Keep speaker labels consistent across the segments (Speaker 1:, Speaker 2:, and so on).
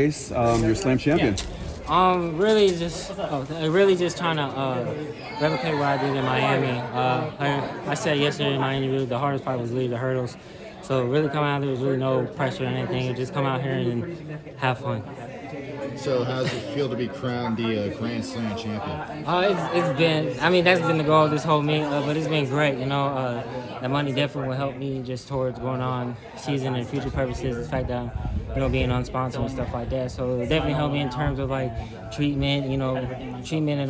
Speaker 1: You're slam champion.
Speaker 2: Really just trying to replicate what I did in Miami. I said yesterday in my interview, the hardest part was really the hurdles. So really coming out there was really no pressure or anything. Just come out here and have fun.
Speaker 3: So how does it feel to be crowned the Grand Slam champion?
Speaker 2: It's been, I mean, that's been the goal of this whole meet, but it's been great, that money definitely will help me just towards going on season and future purposes, the fact that, being unsponsored and stuff like that. So it definitely helped me in terms of like treatment and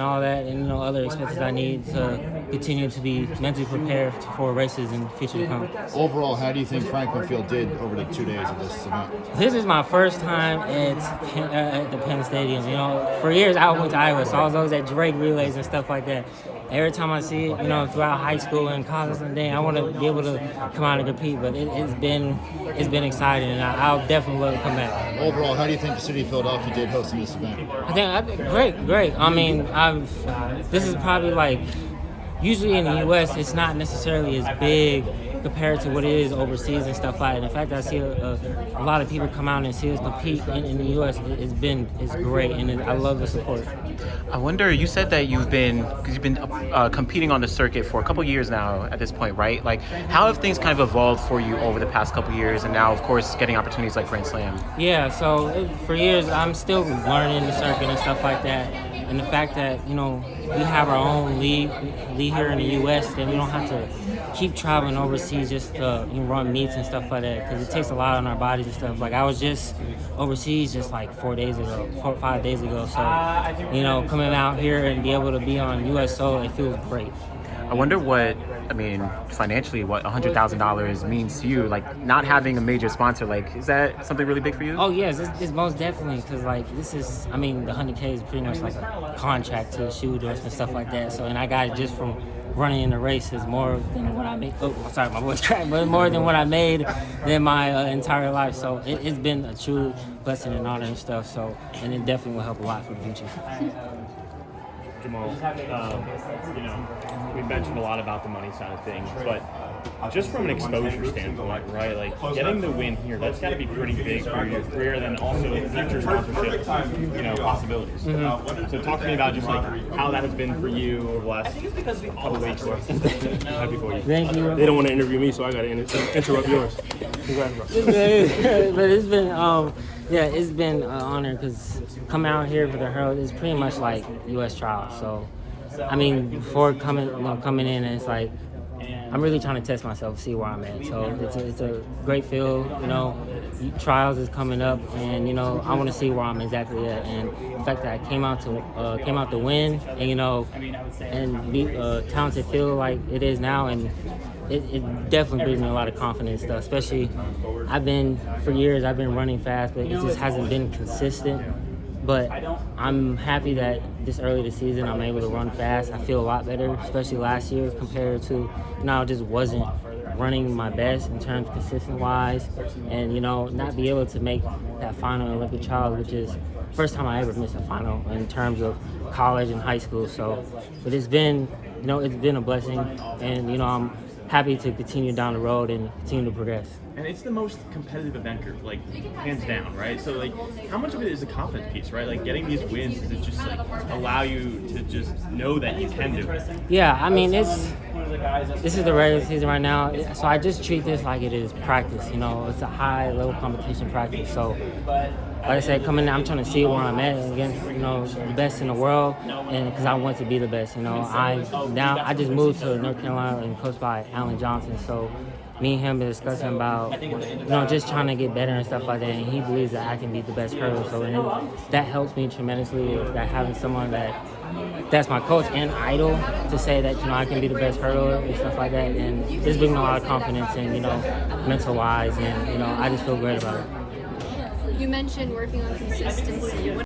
Speaker 2: all that, and, other expenses I need to continue to be mentally prepared for races in the future to come.
Speaker 3: Overall, how do you think Franklin Field did over the 2 days of this event?
Speaker 2: This is my first time at the Penn Stadium. For years I went to Iowa, so I was always at Drake relays and stuff like that. Every time I see it, throughout high school and college and then I want to be able to come out and compete. But it's been exciting, and I'll definitely love to come back.
Speaker 3: Overall, how do you think the city of Philadelphia did hosting this event?
Speaker 2: I think great. I mean, this is probably like, usually in the U.S. it's not necessarily as big compared to what it is overseas and stuff like that. In fact, I see a lot of people come out and see us compete in the U.S. It's great, and I love the support.
Speaker 4: I wonder, you said that you've been competing on the circuit for a couple years now at this point, right? Like, how have things kind of evolved for you over the past couple years, and now, of course, getting opportunities like Grand Slam?
Speaker 2: Yeah, so for years, I'm still learning the circuit and stuff like that. And the fact that, we have our own league here in the U.S., then we don't have to keep traveling overseas just to run meets and stuff like that, because it takes a lot on our bodies and stuff. Like, I was just overseas just like 4 or 5 days ago. So, coming out here and be able to be on U.S. soil, it feels great.
Speaker 4: I wonder financially, what $100,000 means to you, like not having a major sponsor. Like, is that something really big for you?
Speaker 2: Oh yes, it's most definitely, because like the 100K is pretty much like a contract to shooters and stuff like that. So, and I got it just from running in the race is more than what I made. Oh, sorry, my voice cracked, but more than what I made than my entire life. So it's been a true blessing and honor and stuff. So, and it definitely will help a lot for the future.
Speaker 5: Jamal, we mentioned a lot about the money side of things, but just from an exposure standpoint, right? Like, getting the win here, that's got to be pretty big for your career, and then also future sponsorship, possibilities. Mm-hmm. So talk to me about just like how that has been for you over the last couple of weeks. Happy for you.
Speaker 2: Thank you.
Speaker 5: They don't want to interview me, so I got to interrupt yours. Congrats, bro.
Speaker 2: But it's been it's been an honor, because coming out here for the hurdle is pretty much like U.S. trials. So, I mean, before coming in, and it's like, I'm really trying to test myself, see where I'm at. So it's a great field, trials is coming up, and I want to see where I'm exactly at. And the fact that I came out to win, and and be a talented field like it is now, and it definitely brings me a lot of confidence, though. Especially, for years I've been running fast, but it just hasn't been consistent. But I'm happy that this early this season I'm able to run fast. I feel a lot better, especially last year compared to, I just wasn't running my best in terms of consistent-wise, and, not be able to make that final Olympic trials, which is the first time I ever missed a final in terms of college and high school. So, but it's been a blessing, and, I'm happy to continue down the road and continue to progress.
Speaker 5: And it's the most competitive event group, like, hands down, right? So, like, how much of it is a confidence piece, right? Like, getting these wins, does it just, like, allow you to just know that you can do it?
Speaker 2: Yeah, I mean, this is the regular season right now, so I just treat this like it is practice, It's a high-level competition practice. So, like I said, coming in, I'm trying to see where I'm at against, the best in the world, and because I want to be the best, I just moved to North Carolina and coached by Alan Johnson, so me and him been discussing about, just trying to get better and stuff like that, and he believes that I can be the best hurdler. So, and that helps me tremendously, that having someone that's my coach and idol to say that, I can be the best hurdler and stuff like that, and it's bringing a lot of confidence and, mental-wise, and, I just feel great about it.
Speaker 6: You mentioned working on consistency.